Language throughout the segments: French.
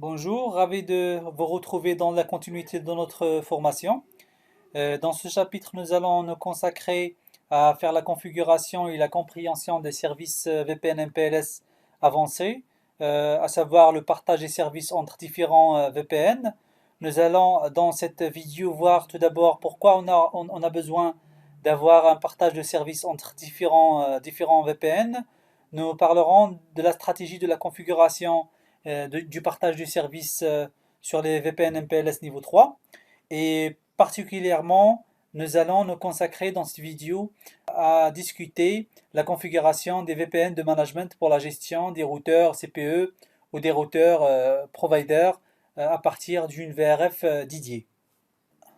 Bonjour, ravi de vous retrouver dans la continuité de notre formation. Dans ce chapitre, nous allons nous consacrer à faire la configuration et la compréhension des services VPN MPLS avancés, à savoir le partage des services entre différents VPN. Nous allons dans cette vidéo voir tout d'abord pourquoi on a besoin d'avoir un partage de services entre différents VPN. Nous parlerons de la stratégie de la configuration du partage du service sur les VPN MPLS niveau 3. Et particulièrement, nous allons nous consacrer dans cette vidéo à discuter la configuration des VPN de management pour la gestion des routeurs CPE ou des routeurs providers à partir d'une VRF dédiée.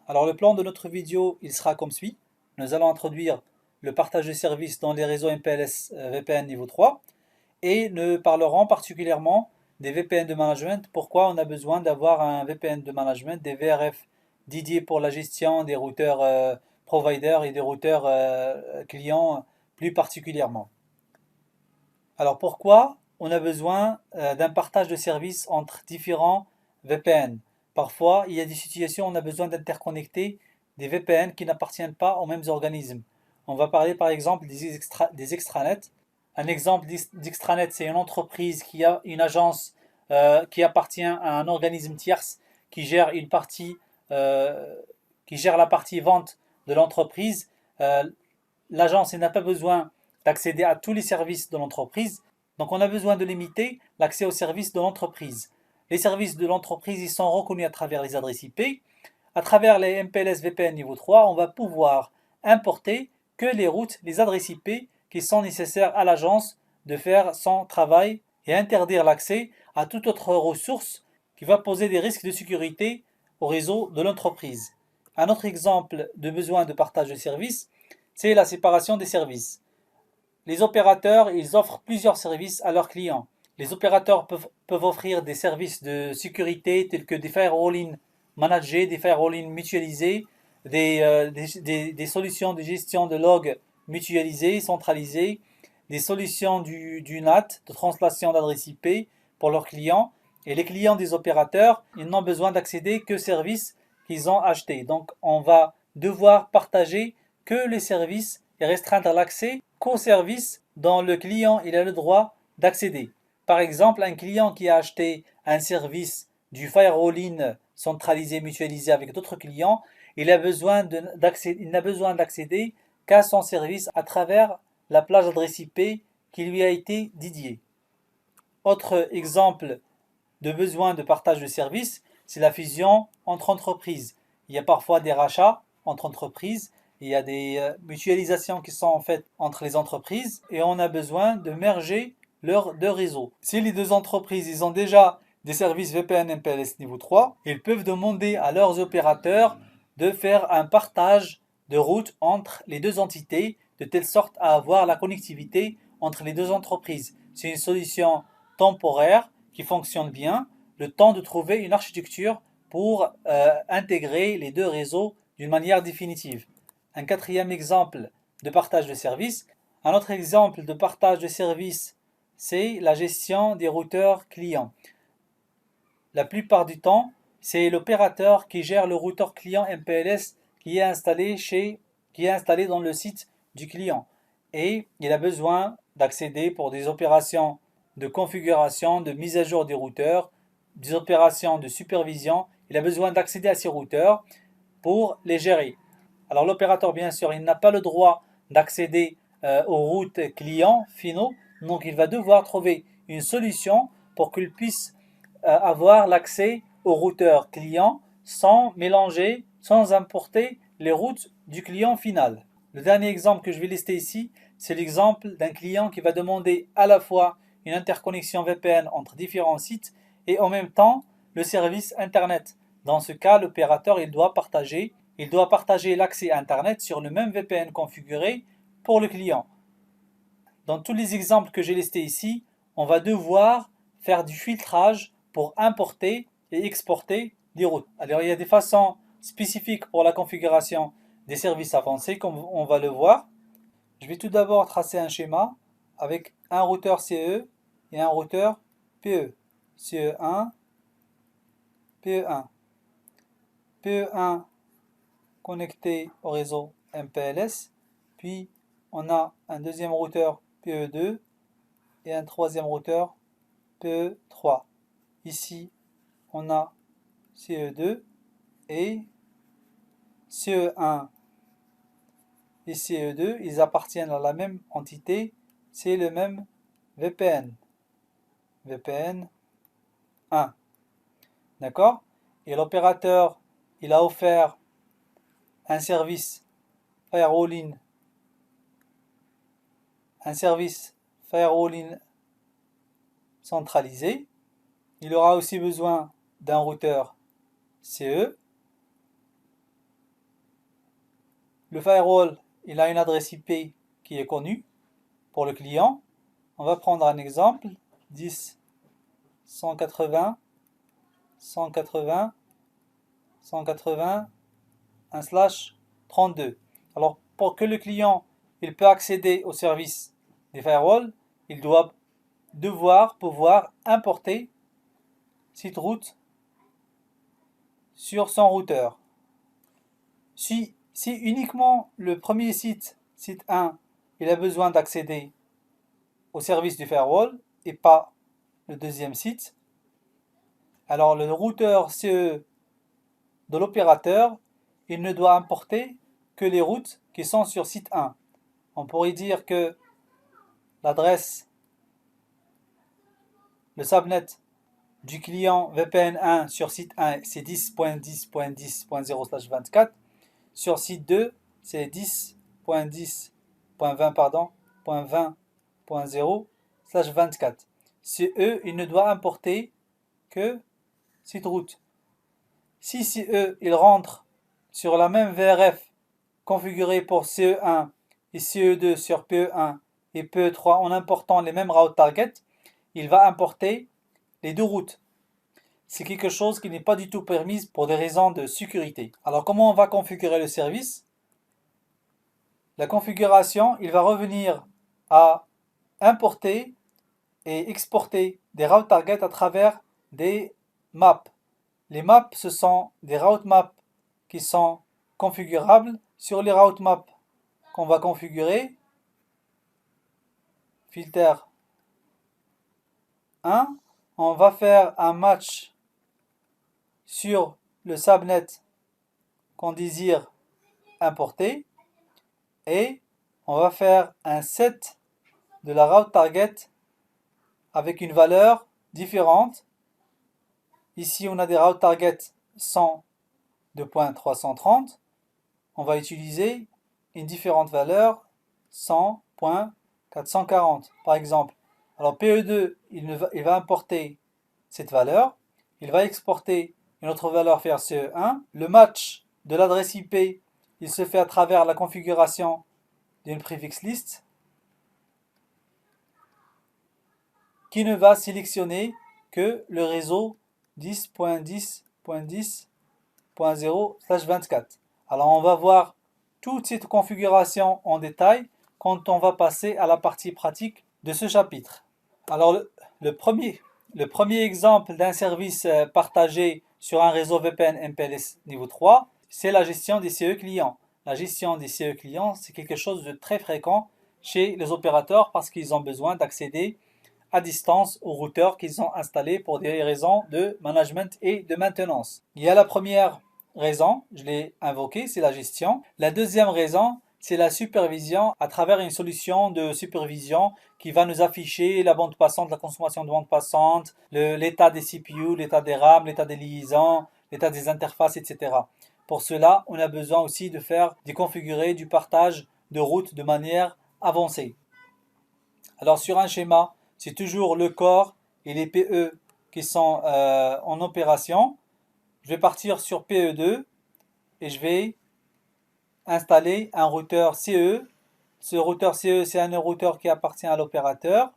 Alors le plan de notre vidéo, il sera comme suit. Nous allons introduire le partage de services dans les réseaux MPLS VPN niveau 3 et nous parlerons particulièrement des VPN de management, pourquoi on a besoin d'avoir un VPN de management, des VRF dédiés pour la gestion des routeurs providers et des routeurs clients plus particulièrement. Alors pourquoi on a besoin d'un partage de services entre différents VPN? Parfois, il y a des situations où on a besoin d'interconnecter des VPN qui n'appartiennent pas aux mêmes organismes. On va parler par exemple des extranets. Un exemple d'extranet, c'est une entreprise qui a une agence qui appartient à un organisme tierce qui gère une partie, qui gère la partie vente de l'entreprise. L'agence n'a pas besoin d'accéder à tous les services de l'entreprise. Donc on a besoin de limiter l'accès aux services de l'entreprise. Les services de l'entreprise, ils sont reconnus à travers les adresses IP. À travers les MPLS VPN niveau 3, on va pouvoir importer que les routes, les adresses IP qui sont nécessaires à l'agence de faire son travail et interdire l'accès à toute autre ressource qui va poser des risques de sécurité au réseau de l'entreprise. Un autre exemple de besoin de partage de services, c'est la séparation des services. Les opérateurs, ils offrent plusieurs services à leurs clients. Les opérateurs peuvent offrir des services de sécurité tels que des firewalling managés, des firewalling mutualisés, des solutions de gestion de logs mutualisées, centralisées, des solutions du NAT, de translation d'adresse IP pour leurs clients. Et les clients des opérateurs, ils n'ont besoin d'accéder que aux services qu'ils ont achetés. Donc on va devoir partager que les services et restreindre l'accès qu'aux services dont le client il a le droit d'accéder. Par exemple, un client qui a acheté un service du firewalling centralisé, mutualisé avec d'autres clients, il n'a besoin d'accéder qu'à son service à travers la plage adresse IP qui lui a été dédiée. Autre exemple de besoin de partage de services, c'est la fusion entre entreprises. Il y a parfois des rachats entre entreprises, il y a des mutualisations qui sont faites entre les entreprises et on a besoin de merger leurs deux réseaux. Si les deux entreprises ils ont déjà des services VPN MPLS niveau 3, ils peuvent demander à leurs opérateurs de faire un partage de route entre les deux entités de telle sorte à avoir la connectivité entre les deux entreprises. C'est une solution temporaire qui fonctionne bien, le temps de trouver une architecture pour intégrer les deux réseaux d'une manière définitive. Un quatrième exemple de partage de services. Un autre exemple de partage de services, c'est la gestion des routeurs clients. La plupart du temps, c'est l'opérateur qui gère le routeur client MPLS qui est installé dans le site du client. Et il a besoin d'accéder pour des opérations de configuration, de mise à jour des routeurs, des opérations de supervision. Il a besoin d'accéder à ces routeurs pour les gérer. Alors l'opérateur, bien sûr, il n'a pas le droit d'accéder aux routes clients finaux, donc il va devoir trouver une solution pour qu'il puisse avoir l'accès aux routeurs clients sans mélanger, sans importer les routes du client final. Le dernier exemple que je vais lister ici, c'est l'exemple d'un client qui va demander à la fois une interconnexion VPN entre différents sites et en même temps le service Internet. Dans ce cas, l'opérateur il doit partager l'accès à Internet sur le même VPN configuré pour le client. Dans tous les exemples que j'ai listés ici, on va devoir faire du filtrage pour importer et exporter des routes. Alors il y a des façons spécifiques pour la configuration des services avancés comme on va le voir. Je vais tout d'abord tracer un schéma avec un routeur CE et un routeur PE. CE1, PE1. PE1 connecté au réseau MPLS, puis on a un deuxième routeur PE2 et un troisième routeur PE3. Ici, on a CE2 et CE1 et CE2, ils appartiennent à la même entité, c'est le même VPN. VPN 1. D'accord? Et l'opérateur, il a offert un service firewalling, centralisé. Il aura aussi besoin d'un routeur CE. Le firewall, il a une adresse IP qui est connue pour le client. On va prendre un exemple, 10.180.180.1/32. Alors, pour que le client il peut accéder au service des firewalls, il doit pouvoir importer site route sur son routeur. Si uniquement le premier site 1, il a besoin d'accéder au service du firewall et pas le deuxième site, alors le routeur CE de l'opérateur, il ne doit importer que les routes qui sont sur site 1. On pourrait dire que l'adresse, le subnet du client VPN1 sur site 1, c'est 10.10.10.0/24. Sur site 2, c'est 10.20.20.24. CE, il ne doit importer que site route. Si CE, il rentre sur la même VRF configurée pour CE1 et CE2 sur PE1 et PE3 en important les mêmes routes target, il va importer les deux routes. C'est quelque chose qui n'est pas du tout permis pour des raisons de sécurité. Alors comment on va configurer le service? La configuration, il va revenir à importer et exporter des routes target à travers des maps. Les maps, ce sont des route maps qui sont configurables. Sur les route maps qu'on va configurer, filter 1, on va faire un match sur le subnet qu'on désire importer et on va faire un set de la route target avec une valeur différente. Ici, on a des routes target 100.330. On va utiliser une différente valeur 100.440 par exemple. Alors PE2, il va importer cette valeur. Il va exporter une autre valeur vers CE1. Le match de l'adresse IP, il se fait à travers la configuration d'une prefix list qui ne va sélectionner que le réseau 10.10.10.0/24. Alors on va voir toute cette configuration en détail quand on va passer à la partie pratique de ce chapitre. Alors le premier exemple d'un service partagé sur un réseau VPN MPLS niveau 3, c'est la gestion des CE clients. La gestion des CE clients, c'est quelque chose de très fréquent chez les opérateurs parce qu'ils ont besoin d'accéder à distance aux routeurs qu'ils ont installés pour des raisons de management et de maintenance. Il y a la première raison, je l'ai invoquée, c'est la gestion. La deuxième raison, c'est la supervision à travers une solution de supervision qui va nous afficher la bande passante, la consommation de bande passante, l'état des CPU, l'état des RAM, l'état des liaisons, l'état des interfaces, etc. Pour cela, on a besoin aussi de configurer du partage de routes de manière avancée. Alors sur un schéma, c'est toujours le corps et les PE qui sont en opération. Je vais partir sur PE2 et je vais installer un routeur CE. Ce routeur CE, c'est un routeur qui appartient à l'opérateur.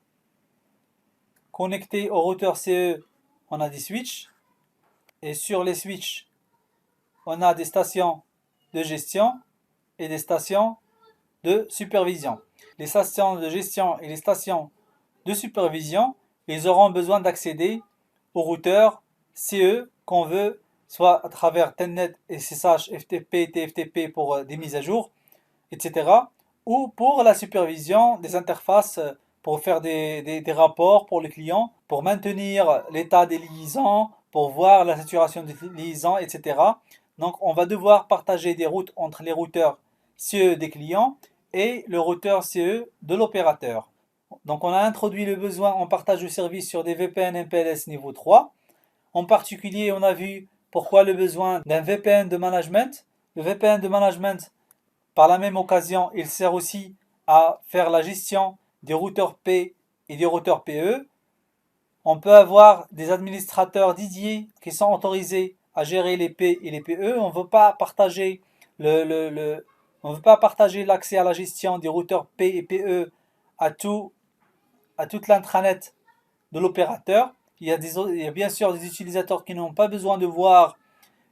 Connecté au routeur CE, on a des switches. Et sur les switches, on a des stations de gestion et des stations de supervision. Les stations de gestion et les stations de supervision, ils auront besoin d'accéder au routeur CE qu'on veut, soit à travers Telnet, SSH, FTP, TFTP pour des mises à jour, etc. Ou pour la supervision des interfaces pour faire des rapports pour les clients, pour maintenir l'état des liaisons, pour voir la saturation des liaisons, etc. Donc on va devoir partager des routes entre les routeurs CE des clients et le routeur CE de l'opérateur. Donc on a introduit le besoin en partage de services sur des VPN MPLS niveau 3. En particulier, on a vu pourquoi le besoin d'un VPN de management. Le VPN de management, par la même occasion, il sert aussi à faire la gestion des routeurs P et des routeurs PE. On peut avoir des administrateurs dédiés qui sont autorisés à gérer les P et les PE. On ne veut pas partager on veut pas partager l'accès à la gestion des routeurs P et PE à toute l'intranet de l'opérateur. Il y a bien sûr des utilisateurs qui n'ont pas besoin de voir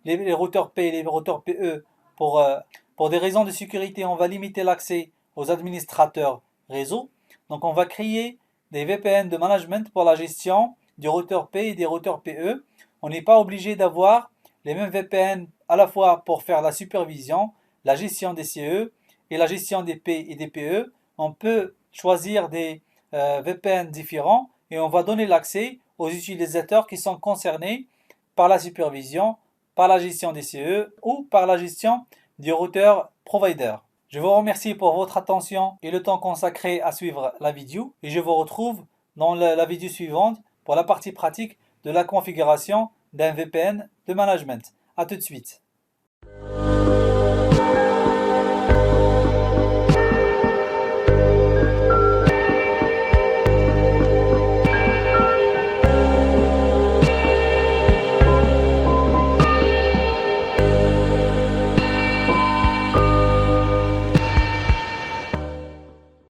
les routeurs P et les routeurs PE pour des raisons de sécurité. On va limiter l'accès aux administrateurs réseau. Donc on va créer des VPN de management pour la gestion des routeurs P et des routeurs PE. On n'est pas obligé d'avoir les mêmes VPN à la fois pour faire la supervision, la gestion des CE et la gestion des P et des PE. On peut choisir des VPN différents et on va donner l'accès aux utilisateurs qui sont concernés par la supervision, par la gestion des CE ou par la gestion du routeur provider. Je vous remercie pour votre attention et le temps consacré à suivre la vidéo et je vous retrouve dans la vidéo suivante pour la partie pratique de la configuration d'un VPN de management. A tout de suite.